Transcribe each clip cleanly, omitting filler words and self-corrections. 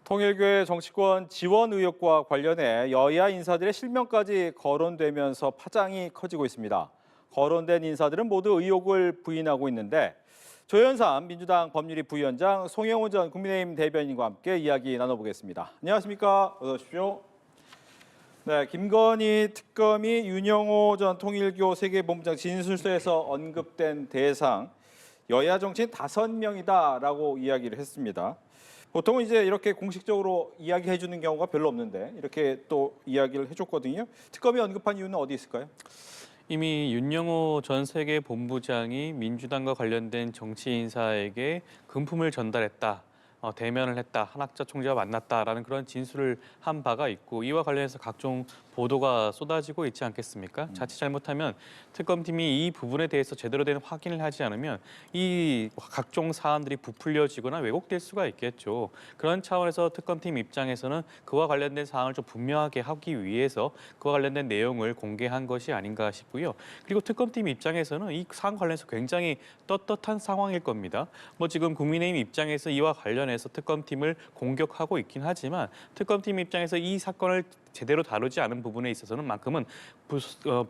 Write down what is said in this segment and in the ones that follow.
통일교의 정치권 지원 의혹과 관련해 여야 인사들의 실명까지 거론되면서 파장이 커지고 있습니다. 거론된 인사들은 모두 의혹을 부인하고 있는데 조현삼 민주당 법률위 부위원장, 송영오 전 국민의힘 대변인과 함께 이야기 나눠보겠습니다. 안녕하십니까? 어서 오십시오. 네, 김건희 특검이 윤영호 전 통일교 세계본부장 진술서에서 언급된 대상 여야 정치인 5명이다라고 이야기를 했습니다. 보통은 이제 이렇게 공식적으로 이야기해 주는 경우가 별로 없는데 이렇게 또 이야기를 해줬거든요. 특검이 언급한 이유는 어디 있을까요? 이미 윤영호 전 세계본부장이 민주당과 관련된 정치 인사에게 금품을 전달했다. 대면을 했다, 한학자 총재와 만났다라는 그런 진술을 한 바가 있고 이와 관련해서 각종 보도가 쏟아지고 있지 않겠습니까? 자칫 잘못하면 특검팀이 이 부분에 대해서 제대로 된 확인을 하지 않으면 이 각종 사안들이 부풀려지거나 왜곡될 수가 있겠죠. 그런 차원에서 특검팀 입장에서는 그와 관련된 사항을 좀 분명하게 하기 위해서 그와 관련된 내용을 공개한 것이 아닌가 싶고요. 그리고 특검팀 입장에서는 이 사안 관련해서 굉장히 떳떳한 상황일 겁니다. 뭐 지금 국민의힘 입장에서 이와 관련해서 특검팀을 공격하고 있긴 하지만 특검팀 입장에서 이 사건을 제대로 다루지 않은 부분에 있어서는 만큼은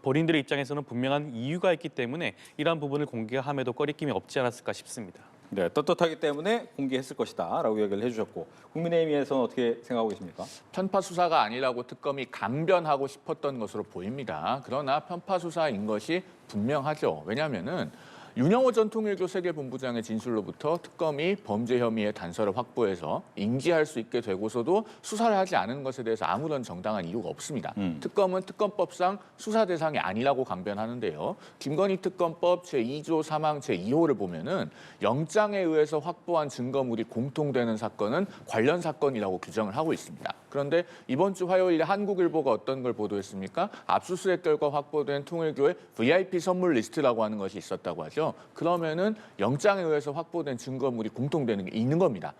본인들의 입장에서는 분명한 이유가 있기 때문에 이러한 부분을 공개함에도 꺼리낌이 없지 않았을까 싶습니다. 네, 떳떳하기 때문에 공개했을 것이다라고 이야기를 해주셨고 국민의힘에서는 어떻게 생각하고 계십니까? 편파 수사가 아니라고 특검이 강변하고 싶었던 것으로 보입니다. 그러나 편파 수사인 것이 분명하죠. 왜냐하면은 윤영호 전 통일교 세계본부장의 진술로부터 특검이 범죄 혐의의 단서를 확보해서 인지할 수 있게 되고서도 수사를 하지 않은 것에 대해서 아무런 정당한 이유가 없습니다. 특검은 특검법상 수사 대상이 아니라고 강변하는데요. 김건희 특검법 제2조 3항 제2호를 보면은 영장에 의해서 확보한 증거물이 공통되는 사건은 관련 사건이라고 규정을 하고 있습니다. 그런데 이번 주 화요일에 한국일보가 어떤 걸 보도했습니까? 압수수색 결과 확보된 통일교의 VIP 선물 리스트라고 하는 것이 있었다고 하죠. 그러면은 영장에 의해서 확보된 증거물이 공통되는 게 있는 겁니다.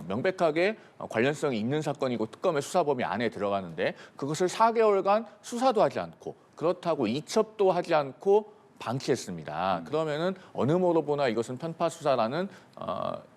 명백하게 관련성이 있는 사건이고 특검의 수사 범위 안에 들어가는데 그것을 4개월간 수사도 하지 않고 그렇다고 이첩도 하지 않고 방치했습니다. 그러면은 어느 모로 보나 이것은 편파 수사라는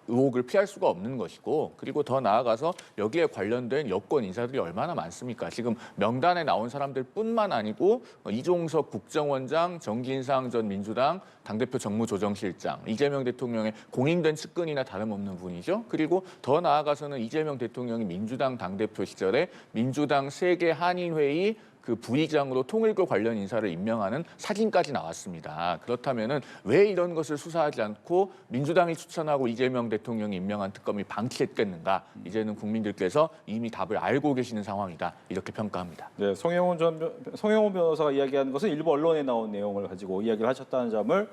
의혹을 피할 수가 없는 것이고 그리고 더 나아가서 여기에 관련된 여권 인사들이 얼마나 많습니까? 지금 명단에 나온 사람들뿐만 아니고 이종석 국정원장, 정진상 전 민주당 당대표 정무조정실장, 이재명 대통령의 공인된 측근이나 다름없는 분이죠. 그리고 더 나아가서는 이재명 대통령이 민주당 당대표 시절에 민주당 세계 한인회의 그 부의장으로 통일교 관련 인사를 임명하는 사진까지 나왔습니다. 그렇다면은 왜 이런 것을 수사하지 않고 민주당이 추천하고 이재명 대통령이 임명한 특검이 방치했겠는가? 이제는 국민들께서 이미 답을 알고 계시는 상황이다. 이렇게 평가합니다. 네, 송영오 변호사가 이야기하는 것은 일부 언론에 나온 내용을 가지고 이야기를 하셨다는 점을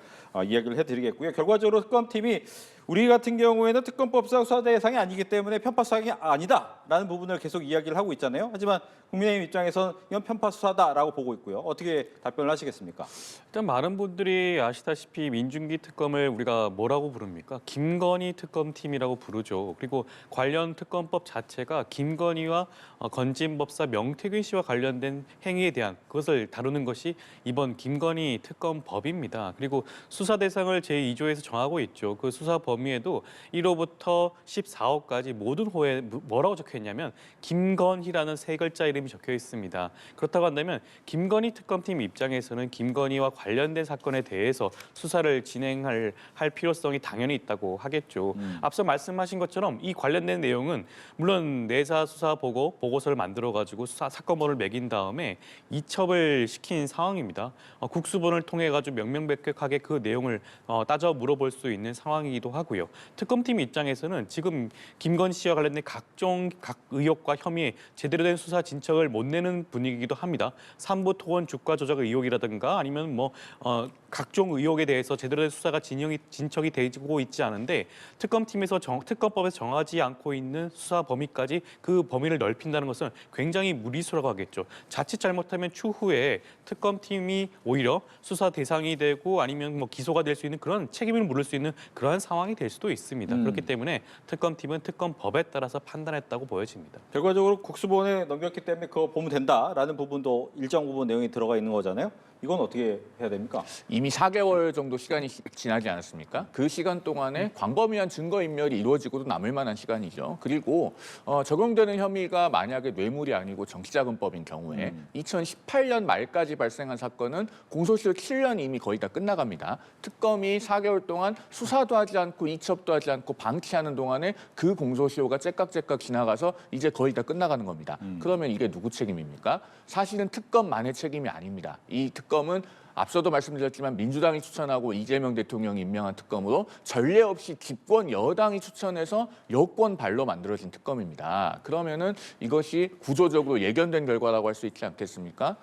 이야기를 해드리겠고요. 결과적으로 특검팀이 우리 같은 경우에는 특검법상 수사 대상이 아니기 때문에 편파 수사가 아니다라는 부분을 계속 이야기를 하고 있잖아요. 하지만 국민의힘 입장에서는 이건 편파 수사다라고 보고 있고요. 어떻게 답변을 하시겠습니까? 일단 많은 분들이 아시다시피 민중기 특검을 우리가 뭐라고 부릅니까? 김건희 특검팀이라고 부르죠. 그리고 관련 특검법 자체가 김건희와 건진법사 명태균 씨와 관련된 행위에 대한 그것을 다루는 것이 이번 김건희 특검법입니다. 그리고 수사 대상을 제2조에서 정하고 있죠. 그 수사 범위에도 1호부터 14호까지 모든 호에 뭐라고 적혀 있냐면 김건희라는 세 글자 이름이 적혀 있습니다. 그렇다고 한다면 김건희 특검팀 입장에서는 김건희와 관련된 사건에 대해서 수사를 진행할 필요성이 당연히 있다고 하겠죠. 앞서 말씀하신 것처럼 이 관련된 내용은 물론 내사 수사 보고서를 만들어 가지고 사건번호를 매긴 다음에 이첩을 시킨 상황입니다. 국수본을 통해 가지고 명명백백하게 그 내용을 따져 물어볼 수 있는 상황이기도 하고요. 특검팀 입장에서는 지금 김건희 씨와 관련된 각 의혹과 혐의에 제대로 된 수사 진척을 못 내는 분위기이기도 합니다. 삼부 토건 주가 조작 의혹이라든가 아니면 각종 의혹에 대해서 제대로 된 수사가 진척이 되고 있지 않은데 특검팀에서 특검법에서 정하지 않고 있는 수사 범위까지 그 범위를 넓힌다는 것은 굉장히 무리수라고 하겠죠. 자칫 잘못하면 추후에 특검팀이 오히려 수사 대상이 되고 아니면 기소가 될 수 있는 그런 책임을 물을 수 있는 그러한 상황이 될 수도 있습니다. 그렇기 때문에 특검팀은 특검법에 따라서 판단했다고 보여집니다. 결과적으로 국수본에 넘겼기 때문에 그거 보면 된다라는 부분도 일정 부분 내용이 들어가 있는 거잖아요. 이건 어떻게 해야 됩니까? 이미 4개월 정도 시간이 지나지 않았습니까? 그 시간 동안에 광범위한 증거인멸이 이루어지고도 남을 만한 시간이죠. 그리고 적용되는 혐의가 만약에 뇌물이 아니고 정치자금법인 경우에 2018년 말까지 발생한 사건은 공소시효 7년 이미 거의 다 끝나갑니다. 특검이 4개월 동안 수사도 하지 않고 이첩도 하지 않고 방치하는 동안에 그 공소시효가 째깍째깍 지나가서 이제 거의 다 끝나가는 겁니다. 그러면 이게 누구 책임입니까? 사실은 특검만의 책임이 아닙니다. 이 특검은 앞서도 말씀드렸지만 민주당이 추천하고 이재명 대통령이 임명한 특검으로 전례 없이 집권 여당이 추천해서 여권 발로 만들어진 특검입니다. 그러면은 이것이 구조적으로 예견된 결과라고 할 수 있지 않겠습니까?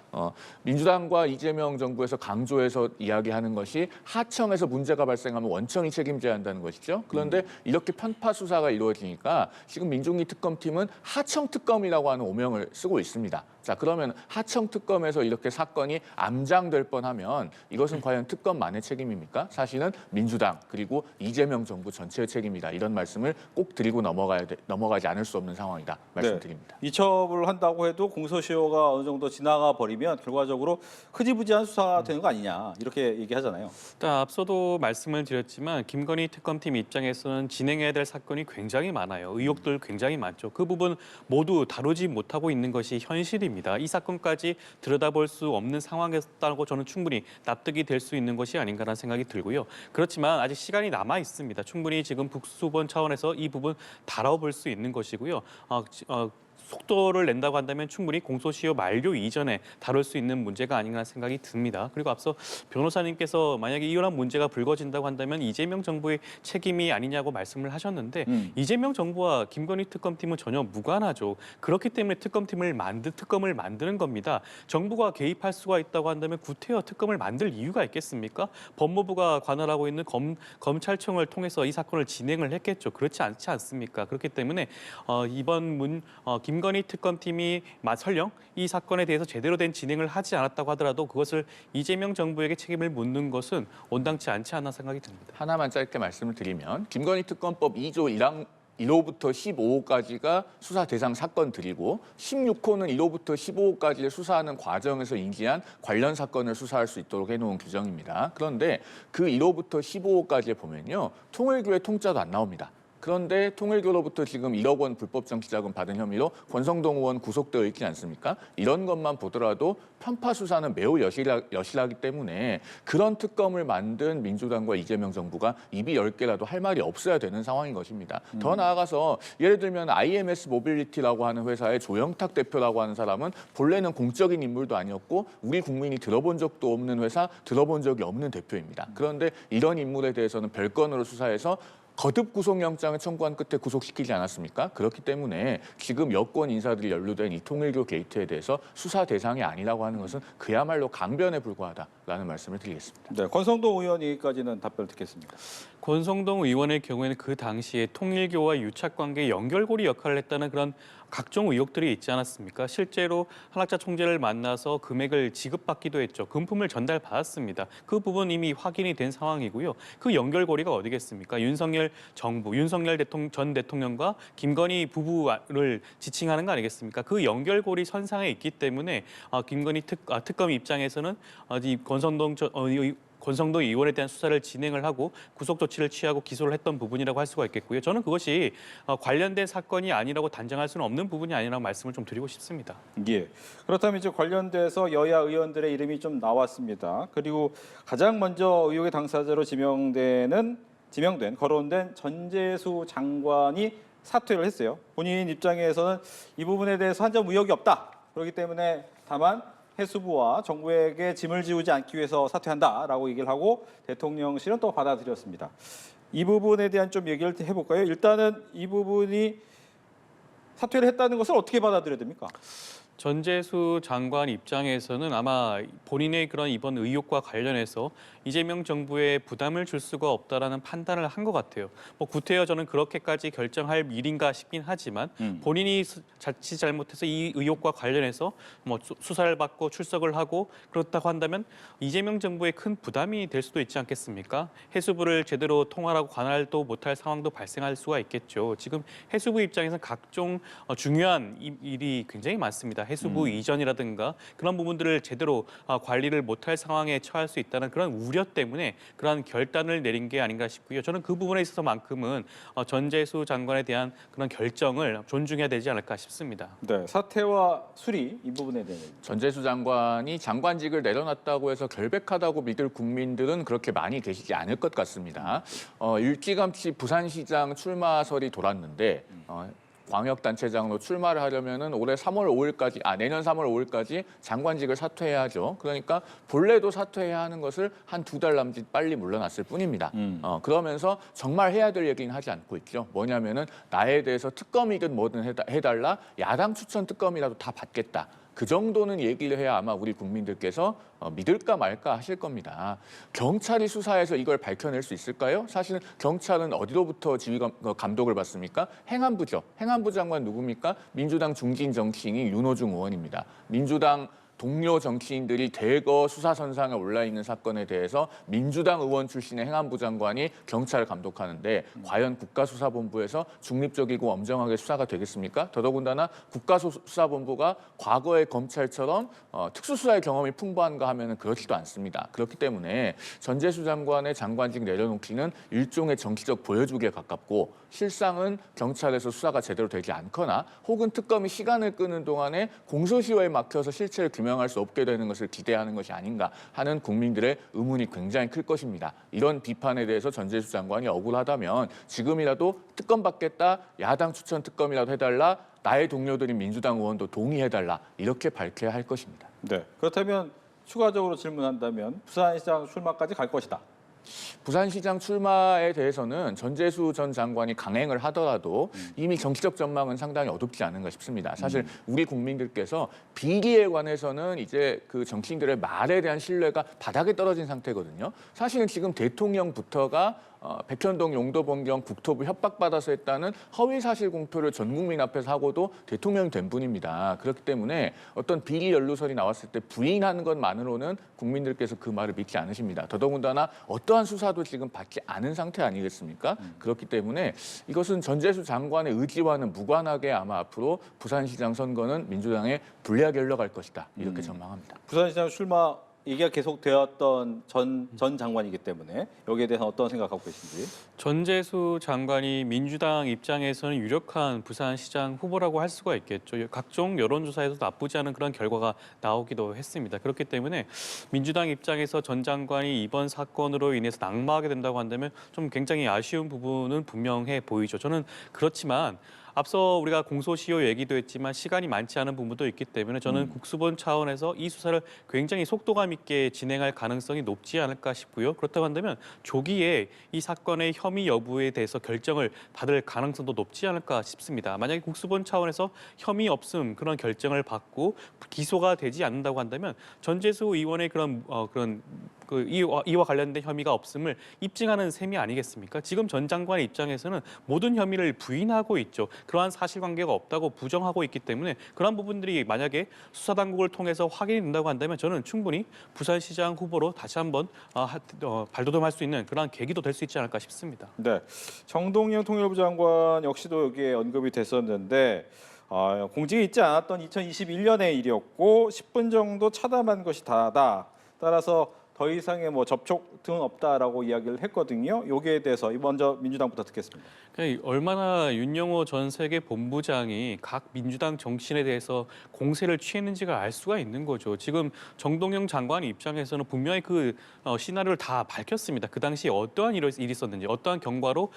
민주당과 이재명 정부에서 강조해서 이야기하는 것이 하청에서 문제가 발생하면 원청이 책임져야 한다는 것이죠. 그런데 이렇게 편파 수사가 이루어지니까 지금 민중기 특검팀은 하청 특검이라고 하는 오명을 쓰고 있습니다. 자, 그러면 하청 특검에서 이렇게 사건이 암장될 뻔하면 이것은 과연 특검만의 책임입니까? 사실은 민주당 그리고 이재명 정부 전체의 책임이다. 이런 말씀을 꼭 드리고 넘어가지 않을 수 없는 상황이다. 말씀드립니다. 네. 이첩을 한다고 해도 공소시효가 어느 정도 지나가 버리면 결과적으로 흐지부지한 수사가 되는 거 아니냐 이렇게 얘기하잖아요. 일단 앞서도 말씀을 드렸지만 김건희 특검팀 입장에서는 진행해야 될 사건이 굉장히 많아요. 의혹들 굉장히 많죠. 그 부분 모두 다루지 못하고 있는 것이 현실입니다. 이 사건까지 들여다볼 수 없는 상황이었다고 저는 충분히 납득이 될 수 있는 것이 아닌가라는 생각이 들고요. 그렇지만 아직 시간이 남아 있습니다. 충분히 지금 북수본 차원에서 이 부분 다뤄볼 수 있는 것이고요. 속도를 낸다고 한다면 충분히 공소시효 만료 이전에 다룰 수 있는 문제가 아닌가 생각이 듭니다. 그리고 앞서 변호사님께서 만약에 이런 문제가 불거진다고 한다면 이재명 정부의 책임이 아니냐고 말씀을 하셨는데 이재명 정부와 김건희 특검팀은 전혀 무관하죠. 그렇기 때문에 특검을 만드는 겁니다. 정부가 개입할 수가 있다고 한다면 구태여 특검을 만들 이유가 있겠습니까? 법무부가 관할하고 있는 검찰청을 통해서 이 사건을 진행을 했겠죠. 그렇지 않지 않습니까? 그렇기 때문에 이번 김건희 특검팀이 설령 이 사건에 대해서 제대로 된 진행을 하지 않았다고 하더라도 그것을 이재명 정부에게 책임을 묻는 것은 온당치 않지 않나 생각이 듭니다. 하나만 짧게 말씀을 드리면 김건희 특검법 2조 1호부터 15호까지가 수사 대상 사건들이고 16호는 1호부터 15호까지를 수사하는 과정에서 인지한 관련 사건을 수사할 수 있도록 해놓은 규정입니다. 그런데 그 1호부터 15호까지에 보면요. 통일교의 통짜도 안 나옵니다. 그런데 통일교로부터 지금 1억 원 불법 정치자금 받은 혐의로 권성동 의원 구속되어 있지 않습니까? 이런 것만 보더라도 편파 수사는 매우 여실하기 때문에 그런 특검을 만든 민주당과 이재명 정부가 입이 10개라도 할 말이 없어야 되는 상황인 것입니다. 더 나아가서 예를 들면 IMS 모빌리티라고 하는 회사의 조영탁 대표라고 하는 사람은 본래는 공적인 인물도 아니었고 우리 국민이 들어본 적도 없는 회사, 들어본 적이 없는 대표입니다. 그런데 이런 인물에 대해서는 별건으로 수사해서 거듭 구속영장을 청구한 끝에 구속시키지 않았습니까? 그렇기 때문에 지금 여권 인사들이 연루된 이 통일교 게이트에 대해서 수사 대상이 아니라고 하는 것은 그야말로 강변에 불과하다라는 말씀을 드리겠습니다. 네, 권성동 의원 얘기까지는 답변을 듣겠습니다. 권성동 의원의 경우에는 그 당시에 통일교와 유착관계 연결고리 역할을 했다는 그런 각종 의혹들이 있지 않았습니까? 실제로 한학자 총재를 만나서 금액을 지급받기도 했죠. 금품을 전달받았습니다. 그 부분 이미 확인이 된 상황이고요. 그 연결고리가 어디겠습니까? 윤석열 정부, 윤석열 전 대통령과 김건희 부부를 지칭하는 거 아니겠습니까? 그 연결고리 선상에 있기 때문에 김건희 특검 입장에서는 이 권성동 의원에 대한 수사를 진행을 하고 구속 조치를 취하고 기소를 했던 부분이라고 할 수가 있겠고요. 저는 그것이 관련된 사건이 아니라고 단정할 수는 없는 부분이 아니라고 말씀을 좀 드리고 싶습니다. 예. 그렇다면 이제 관련돼서 여야 의원들의 이름이 좀 나왔습니다. 그리고 가장 먼저 의혹의 당사자로 거론된 전재수 장관이 사퇴를 했어요. 본인 입장에서는 이 부분에 대해서 한 점 의혹이 없다. 그렇기 때문에 다만 해수부와 정부에게 짐을 지우지 않기 위해서 사퇴한다라고 얘기를 하고 대통령실은 또 받아들였습니다. 이 부분에 대한 좀 얘기를 해볼까요? 일단은 이 부분이 사퇴를 했다는 것을 어떻게 받아들여야 됩니까? 전재수 장관 입장에서는 아마 본인의 그런 이번 의혹과 관련해서 이재명 정부에 부담을 줄 수가 없다라는 판단을 한 것 같아요. 뭐 구태여 저는 그렇게까지 결정할 일인가 싶긴 하지만 본인이 자칫 잘못해서 이 의혹과 관련해서 뭐 수사를 받고 출석을 하고 그렇다고 한다면 이재명 정부에 큰 부담이 될 수도 있지 않겠습니까? 해수부를 제대로 통할하고 관할도 못할 상황도 발생할 수가 있겠죠. 지금 해수부 입장에서는 각종 중요한 일이 굉장히 많습니다. 있습니다. 해수부 이전이라든가 그런 부분들을 제대로 관리를 못할 상황에 처할 수 있다는 그런 우려 때문에 그러한 결단을 내린 게 아닌가 싶고요. 저는 그 부분에 있어서만큼은 전재수 장관에 대한 그런 결정을 존중해야 되지 않을까 싶습니다. 네, 사퇴와 수리 이 부분에 대해 전재수 장관이 장관직을 내려놨다고 해서 결백하다고 믿을 국민들은 그렇게 많이 계시지 않을 것 같습니다. 일찌감치 부산시장 출마설이 돌았는데 광역단체장으로 출마를 하려면은 올해 3월 5일까지, 내년 3월 5일까지 장관직을 사퇴해야 하죠. 그러니까 본래도 사퇴해야 하는 것을 한 2달 남짓 빨리 물러났을 뿐입니다. 그러면서 정말 해야 될 얘기는 하지 않고 있죠. 뭐냐면은 나에 대해서 특검이든 뭐든 해달라, 야당 추천 특검이라도 다 받겠다. 그 정도는 얘기를 해야 아마 우리 국민들께서 믿을까 말까 하실 겁니다. 경찰이 수사해서 이걸 밝혀낼 수 있을까요? 사실은 경찰은 어디로부터 지휘 감독을 받습니까? 행안부죠. 행안부 장관 누굽니까? 민주당 중진 정치인이 윤호중 의원입니다. 민주당 동료 정치인들이 대거 수사선상에 올라 있는 사건에 대해서 민주당 의원 출신의 행안부 장관이 경찰을 감독하는데 과연 국가수사본부에서 중립적이고 엄정하게 수사가 되겠습니까? 더더군다나 국가수사본부가 과거의 검찰처럼 특수수사의 경험이 풍부한가 하면 그렇지도 않습니다. 그렇기 때문에 전재수 장관의 장관직 내려놓기는 일종의 정치적 보여주기에 가깝고 실상은 경찰에서 수사가 제대로 되지 않거나 혹은 특검이 시간을 끄는 동안에 공소시효에 막혀서 실체를 규명할 수 없게 되는 것을 기대하는 것이 아닌가 하는 국민들의 의문이 굉장히 클 것입니다. 이런 비판에 대해서 전재수 장관이 억울하다면 지금이라도 특검 받겠다, 야당 추천 특검이라도 해달라, 나의 동료들인 민주당 의원도 동의해달라 이렇게 밝혀야 할 것입니다. 네, 그렇다면 추가적으로 질문한다면 부산시장 출마까지 갈 것이다. 부산시장 출마에 대해서는 전재수 전 장관이 강행을 하더라도 이미 정치적 전망은 상당히 어둡지 않은가 싶습니다. 사실 우리 국민들께서 비리에 관해서는 이제 그 정치인들의 말에 대한 신뢰가 바닥에 떨어진 상태거든요. 사실은 지금 대통령부터가 백현동 용도 변경 국토부 협박받아서 했다는 허위 사실 공표를 전 국민 앞에서 하고도 대통령이 된 분입니다. 그렇기 때문에 어떤 비리 연루설이 나왔을 때 부인하는 것만으로는 국민들께서 그 말을 믿지 않으십니다. 더더군다나 어떠한 수사도 지금 받지 않은 상태 아니겠습니까? 그렇기 때문에 이것은 전재수 장관의 의지와는 무관하게 아마 앞으로 부산시장 선거는 민주당에 불리하게 흘러갈 것이다. 이렇게 전망합니다. 부산시장 출마 얘기가 계속되었던 전 장관이기 때문에 여기에 대해서 어떤 생각 갖고 계신지. 전재수 장관이 민주당 입장에서는 유력한 부산시장 후보라고 할 수가 있겠죠. 각종 여론조사에서 나쁘지 않은 그런 결과가 나오기도 했습니다. 그렇기 때문에 민주당 입장에서 전 장관이 이번 사건으로 인해서 낙마하게 된다고 한다면 좀 굉장히 아쉬운 부분은 분명해 보이죠. 저는 그렇지만 앞서 우리가 공소시효 얘기도 했지만 시간이 많지 않은 부분도 있기 때문에 저는 국수본 차원에서 이 수사를 굉장히 속도감 있게 진행할 가능성이 높지 않을까 싶고요. 그렇다고 한다면 조기에 이 사건의 혐의 여부에 대해서 결정을 받을 가능성도 높지 않을까 싶습니다. 만약에 국수본 차원에서 혐의 없음 그런 결정을 받고 기소가 되지 않는다고 한다면 전재수 의원의 이와 관련된 혐의가 없음을 입증하는 셈이 아니겠습니까? 지금 전 장관의 입장에서는 모든 혐의를 부인하고 있죠. 그러한 사실관계가 없다고 부정하고 있기 때문에 그런 부분들이 만약에 수사당국을 통해서 확인이 된다고 한다면 저는 충분히 부산시장 후보로 다시 한번 발돋움할 수 있는 그러한 계기도 될 수 있지 않을까 싶습니다. 네, 정동영 통일부 장관 역시도 여기에 언급이 됐었는데 공직에 있지 않았던 2021년의 일이었고 10분 정도 차담한 것이 다다. 따라서 더 이상의 접촉 등은 없다라고 이야기를 했거든요. 여기에 대해서 먼저 민주당부터 듣겠습니다. 얼마나 윤영호 전 세계본부장이 각 민주당 정치인에 대해서 공세를 취했는지가 알 수가 있는 거죠. 지금 정동영 장관 입장에서는 분명히 그 시나리오를 다 밝혔습니다. 그 당시에 어떠한 일이 있었는지, 어떠한 경과로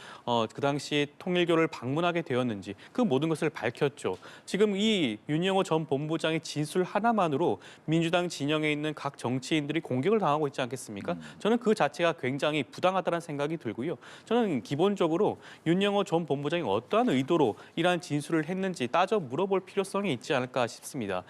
그 당시 통일교를 방문하게 되었는지 그 모든 것을 밝혔죠. 지금 이 윤영호 전 본부장의 진술 하나만으로 민주당 진영에 있는 각 정치인들이 공격을 당하고 있지 않겠습니까? 저는 그 자체가 굉장히 부당하다는 생각이 들고요. 저는 기본적으로 윤영호 전 본부장이 어떠한 의도로 이러한 진술을 했는지 따져 물어볼 필요성이 있지 않을까 싶습니다.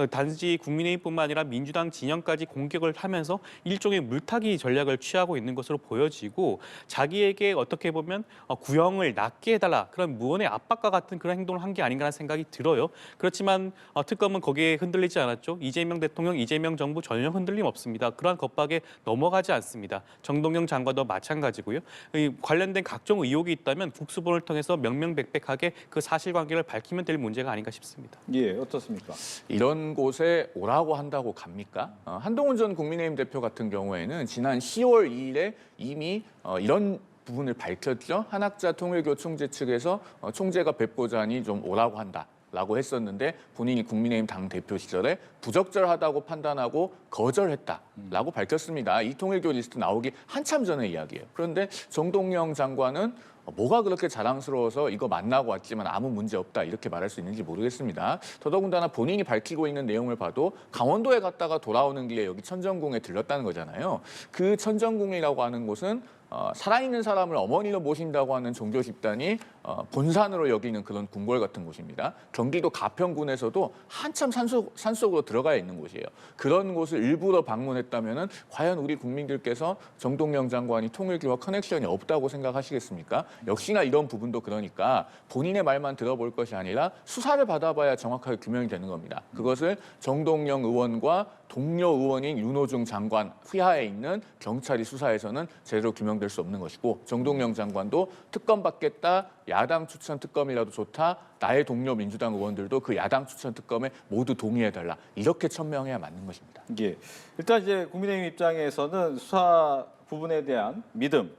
단지 국민의힘뿐만 아니라 민주당 진영까지 공격을 하면서 일종의 물타기 전략을 취하고 있는 것으로 보여지고 자기에게 어떻게 보면 구형을 낮게 해달라 그런 무언의 압박과 같은 그런 행동을 한 게 아닌가 하는 생각이 들어요. 그렇지만 특검은 거기에 흔들리지 않았죠. 이재명 대통령, 이재명 정부 전혀 흔들림 없습니다. 그러한 겁박에 순수하게 넘어가지 않습니다. 정동영 장관도 마찬가지고요. 이 관련된 각종 의혹이 있다면 국수본을 통해서 명명백백하게 그 사실관계를 밝히면 될 문제가 아닌가 싶습니다. 예, 어떻습니까? 이런 곳에 오라고 한다고 갑니까? 한동훈 전 국민의힘 대표 같은 경우에는 지난 10월 2일에 이미 이런 부분을 밝혔죠. 한학자 통일교 총재 측에서 총재가 뵙고자 하니 좀 오라고 한다라고 했었는데 본인이 국민의힘 당대표 시절에 부적절하다고 판단하고 거절했다라고 밝혔습니다. 이 통일교 리스트 나오기 한참 전의 이야기예요. 그런데 정동영 장관은 뭐가 그렇게 자랑스러워서 이거 만나고 왔지만 아무 문제 없다 이렇게 말할 수 있는지 모르겠습니다. 더더군다나 본인이 밝히고 있는 내용을 봐도 강원도에 갔다가 돌아오는 길에 여기 천정궁에 들렀다는 거잖아요. 그 천정궁이라고 하는 곳은 살아있는 사람을 어머니로 모신다고 하는 종교 집단이 본산으로 여기는 그런 궁궐 같은 곳입니다. 경기도 가평군에서도 한참 산속으로 들어가 있는 곳이에요. 그런 곳을 일부러 방문했다면 과연 우리 국민들께서 정동영 장관이 통일교와 커넥션이 없다고 생각하시겠습니까? 역시나 이런 부분도 그러니까 본인의 말만 들어볼 것이 아니라 수사를 받아봐야 정확하게 규명이 되는 겁니다. 그것을 정동영 의원과 동료 의원인 윤호중 장관 휘하에 있는 경찰이 수사해서는 제대로 규명될 수 없는 것이고 정동영 장관도 특검 받겠다, 야당 추천 특검이라도 좋다, 나의 동료 민주당 의원들도 그 야당 추천 특검에 모두 동의해달라 이렇게 천명해야 맞는 것입니다. 예, 일단 이제 국민의힘 입장에서는 수사 부분에 대한 믿음,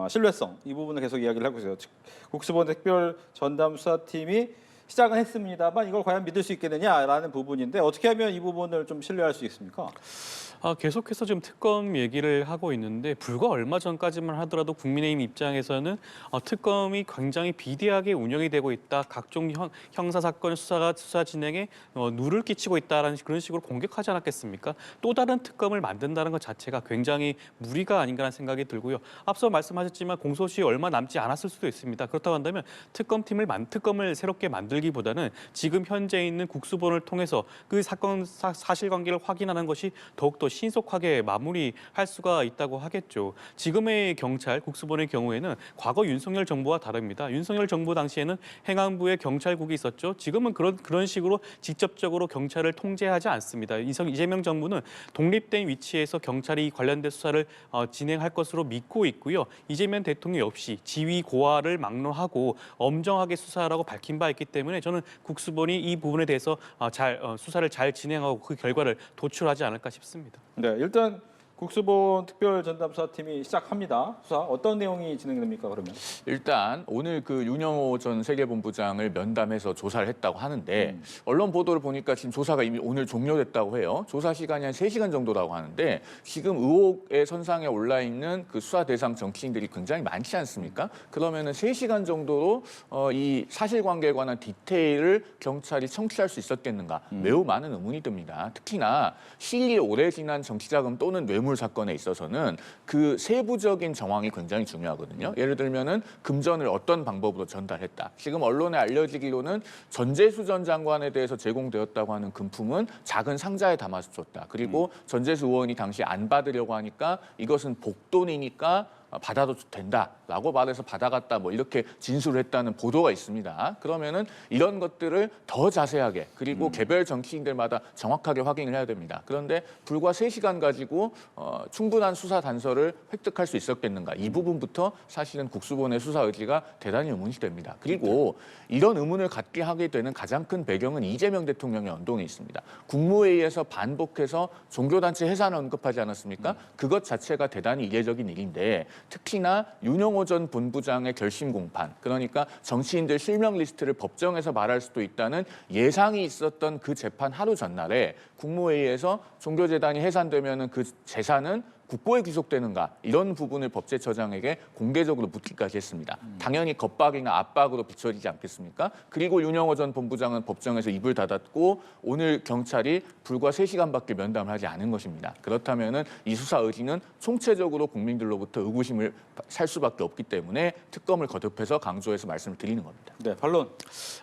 신뢰성 이 부분을 계속 이야기를 하고 있어요. 즉, 국수본 특별 전담 수사팀이 시작은 했습니다만 이걸 과연 믿을 수 있겠느냐라는 부분인데 어떻게 하면 이 부분을 좀 신뢰할 수 있습니까? 계속해서 지금 특검 얘기를 하고 있는데 불과 얼마 전까지만 하더라도 국민의힘 입장에서는 특검이 굉장히 비대하게 운영이 되고 있다. 각종 형사 사건 수사 진행에 누를 끼치고 있다라는 그런 식으로 공격하지 않았겠습니까? 또 다른 특검을 만든다는 것 자체가 굉장히 무리가 아닌가라는 생각이 들고요. 앞서 말씀하셨지만 공소시효 얼마 남지 않았을 수도 있습니다. 그렇다고 한다면 특검을 새롭게 만들기보다는 지금 현재 있는 국수본을 통해서 그 사건 사실관계를 확인하는 것이 더욱더 신속하게 마무리할 수가 있다고 하겠죠. 지금의 경찰 국수본의 경우에는 과거 윤석열 정부와 다릅니다. 윤석열 정부 당시에는 행안부에 경찰국이 있었죠. 지금은 그런 식으로 직접적으로 경찰을 통제하지 않습니다. 이재명 정부는 독립된 위치에서 경찰이 관련된 수사를 진행할 것으로 믿고 있고요. 이재명 대통령 역시 지위 고하를 막론하고 엄정하게 수사하라고 밝힌 바 있기 때문에 저는 국수본이 이 부분에 대해서 수사를 잘 진행하고 그 결과를 도출하지 않을까 싶습니다. 네, 일단 국수본 특별 전담수사팀이 시작합니다. 수사 어떤 내용이 진행됩니까? 그러면 일단 오늘 그 윤영호 전 세계본부장을 면담해서 조사를 했다고 하는데 언론 보도를 보니까 지금 조사가 이미 오늘 종료됐다고 해요. 조사 시간이 한 3시간 정도라고 하는데 지금 의혹의 선상에 올라 있는 그 수사 대상 정치인들이 굉장히 많지 않습니까? 그러면은 3시간 정도로 이 사실관계에 관한 디테일을 경찰이 청취할 수 있었겠는가? 매우 많은 의문이 듭니다. 특히나 시일이 오래 지난 정치자금 또는 뇌물 사건에 있어서는 그 세부적인 정황이 굉장히 중요하거든요. 예를 들면은 금전을 어떤 방법으로 전달했다. 지금 언론에 알려지기로는 전재수 전 장관에 대해서 제공되었다고 하는 금품은 작은 상자에 담아서 줬다. 그리고 전재수 의원이 당시 안 받으려고 하니까 이것은 복돈이니까 받아도 된다라고 말해서 받아갔다 뭐 이렇게 진술을 했다는 보도가 있습니다. 그러면은 이런 것들을 더 자세하게 그리고 개별 정치인들마다 정확하게 확인을 해야 됩니다. 그런데 불과 3시간 가지고 충분한 수사 단서를 획득할 수 있었겠는가? 이 부분부터 사실은 국수본의 수사 의지가 대단히 의문이 됩니다. 그리고 이런 의문을 갖게 하게 되는 가장 큰 배경은 이재명 대통령의 언동이 있습니다. 국무회의에서 반복해서 종교단체 해산을 언급하지 않았습니까? 그것 자체가 대단히 이례적인 일인데 특히나 윤영호 전 본부장의 결심 공판, 그러니까 정치인들 실명 리스트를 법정에서 말할 수도 있다는 예상이 있었던 그 재판 하루 전날에 국무회의에서 종교재단이 해산되면 그 재산은 국고에 귀속되는가 이런 부분을 법제처장에게 공개적으로 묻기까지 했습니다. 당연히 겁박이나 압박으로 비춰지지 않겠습니까? 그리고 윤영호 전 본부장은 법정에서 입을 닫았고 오늘 경찰이 불과 3시간밖에 면담을 하지 않은 것입니다. 그렇다면 이 수사 의지는 총체적으로 국민들로부터 의구심을 살 수밖에 없기 때문에 특검을 거듭해서 강조해서 말씀을 드리는 겁니다. 네, 반론.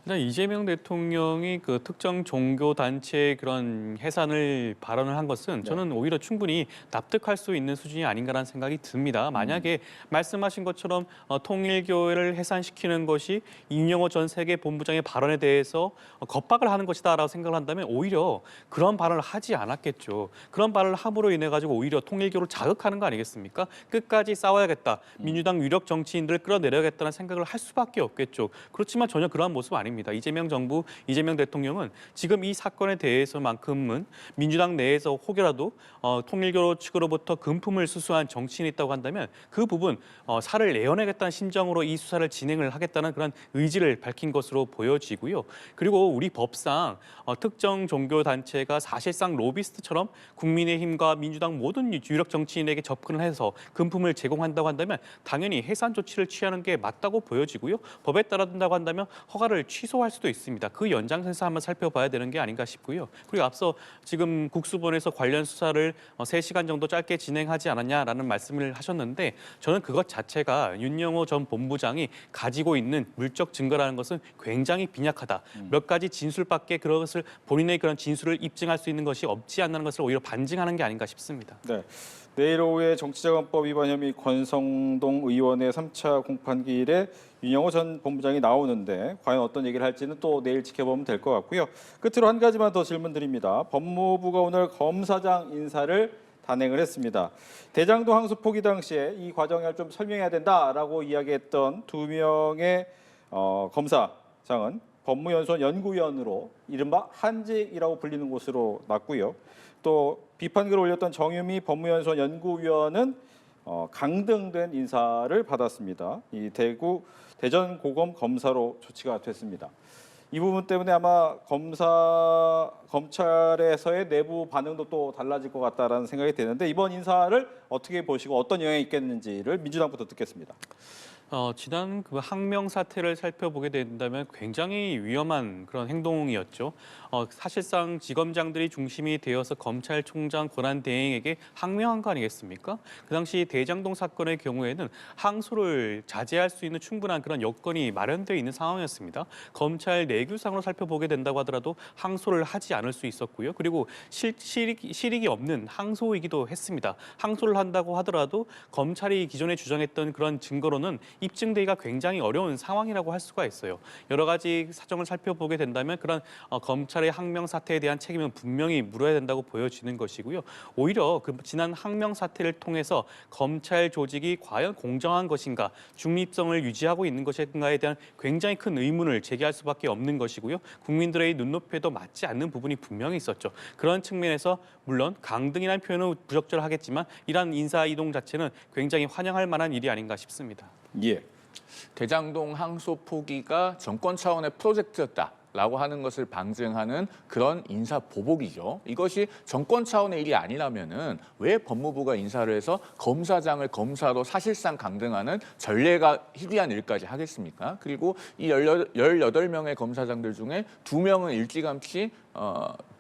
일단 이재명 대통령이 그 특정 종교 단체의 그런 해산을 발언을 한 것은 저는 오히려 충분히 납득할 수 있는 수준이 아닌가라는 생각이 듭니다. 만약에 말씀하신 것처럼 통일교회를 해산시키는 것이 윤영호 전 세계본부장의 발언에 대해서 겁박을 하는 것이다라고 생각을 한다면 오히려 그런 발언을 하지 않았겠죠. 그런 발언을 함으로 인해 가지고 오히려 통일교를 자극하는 거 아니겠습니까? 끝까지 싸워야겠다. 민주당 유력 정치인들을 끌어내려야겠다는 생각을 할 수밖에 없겠죠. 그렇지만 전혀 그러한 모습 아닙니다. 이재명 정부, 이재명 대통령은 지금 이 사건에 대해서만큼은 민주당 내에서 혹여라도 통일교 측으로부터 금품을 수수한 정치인이 있다고 한다면 그 부분 살을 내어내겠다는 심정으로 이 수사를 진행을 하겠다는 그런 의지를 밝힌 것으로 보여지고요. 그리고 우리 법상 특정 종교 단체가 사실상 로비스트처럼 국민의힘과 민주당 모든 유력 정치인에게 접근을 해서 금품을 제공한다고 한다면 당연히 해산 조치를 취하는 게 맞다고 보여지고요. 법에 따른다고 한다면 허가를 취소할 수도 있습니다. 그 연장선에서 한번 살펴봐야 되는 게 아닌가 싶고요. 그리고 앞서 지금 국수본에서 관련 수사를 3시간 정도 짧게 진행하지 않았냐라는 말씀을 하셨는데 저는 그것 자체가 윤영호 전 본부장이 가지고 있는 물적 증거라는 것은 굉장히 빈약하다. 몇 가지 진술밖에 그것을 본인의 그런 진술을 입증할 수 있는 것이 없지 않는 것을 오히려 반증하는 게 아닌가 싶습니다. 네. 내일 오후에 정치자금법 위반 혐의 권성동 의원의 3차 공판기일에 윤영호 전 본부장이 나오는데 과연 어떤 얘기를 할지는 또 내일 지켜보면 될 것 같고요. 끝으로 한 가지만 더 질문 드립니다. 법무부가 오늘 검사장 인사를 단행을 했습니다. 대장동 항소 포기 당시에 이 과정을 좀 설명해야 된다라고 이야기했던 2명의 검사장은 법무연수원 연구위원으로 이른바 한직이라고 불리는 곳으로 났고요. 또 비판글을 올렸던 정유미 법무연수원 연구위원은 강등된 인사를 받았습니다. 이 대전 고검 검사로 조치가 됐습니다. 이 부분 때문에 아마 검찰에서의 내부 반응도 또 달라질 것 같다라는 생각이 드는데 이번 인사를 어떻게 보시고 어떤 영향이 있겠는지를 민주당부터 듣겠습니다. 지난 그 항명 사태를 살펴보게 된다면 굉장히 위험한 그런 행동이었죠. 사실상 지검장들이 중심이 되어서 검찰총장 권한 대행에게 항명한 거 아니겠습니까? 그 당시 대장동 사건의 경우에는 항소를 자제할 수 있는 충분한 그런 여건이 마련되어 있는 상황이었습니다. 검찰 내규상으로 살펴보게 된다고 하더라도 항소를 하지 않을 수 있었고요. 그리고 실익이 없는 항소이기도 했습니다. 항소를 한다고 하더라도 검찰이 기존에 주장했던 그런 증거로는 입증되기가 굉장히 어려운 상황이라고 할 수가 있어요. 여러 가지 사정을 살펴보게 된다면 그런 검찰의 항명 사태에 대한 책임은 분명히 물어야 된다고 보여지는 것이고요. 오히려 그 지난 항명 사태를 통해서 검찰 조직이 과연 공정한 것인가, 중립성을 유지하고 있는 것인가에 대한 굉장히 큰 의문을 제기할 수밖에 없는 것이고요. 국민들의 눈높이에도 맞지 않는 부분이 분명히 있었죠. 그런 측면에서 물론 강등이라는 표현은 부적절하겠지만 이러한 인사 이동 자체는 굉장히 환영할 만한 일이 아닌가 싶습니다. 예. 대장동 항소 포기가 정권 차원의 프로젝트였다라고 하는 것을 방증하는 그런 인사 보복이죠. 이것이 정권 차원의 일이 아니라면은 왜 법무부가 인사를 해서 검사장을 검사로 사실상 강등하는 전례가 희귀한 일까지 하겠습니까? 그리고 이 18명의 검사장들 중에 2명은 일찌감치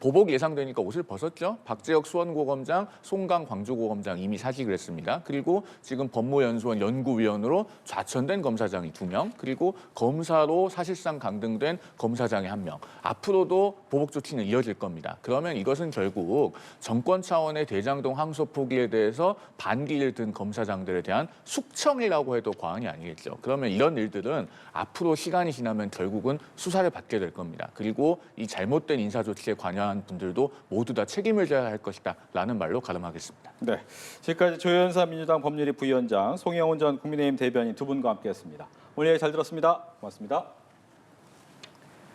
보복 예상되니까 옷을 벗었죠. 박재혁 수원고검장, 송강 광주고검장 이미 사직을 했습니다. 그리고 지금 법무연수원 연구위원으로 좌천된 검사장이 2명, 그리고 검사로 사실상 강등된 검사장이 1명. 앞으로도 보복 조치는 이어질 겁니다. 그러면 이것은 결국 정권 차원의 대장동 항소 포기에 대해서 반기를 든 검사장들에 대한 숙청이라고 해도 과언이 아니겠죠. 그러면 이런 일들은 앞으로 시간이 지나면 결국은 수사를 받게 될 겁니다. 그리고 이 잘못된 인사 조치에 관여한 분들도 모두 다 책임을 져야 할 것이다라는 말로 가름하겠습니다. 네, 지금까지 조현사 민주당 법률위 부위원장, 송영훈 전 국민의힘 대변인 두 분과 함께했습니다. 오늘 얘기 잘 들었습니다. 고맙습니다.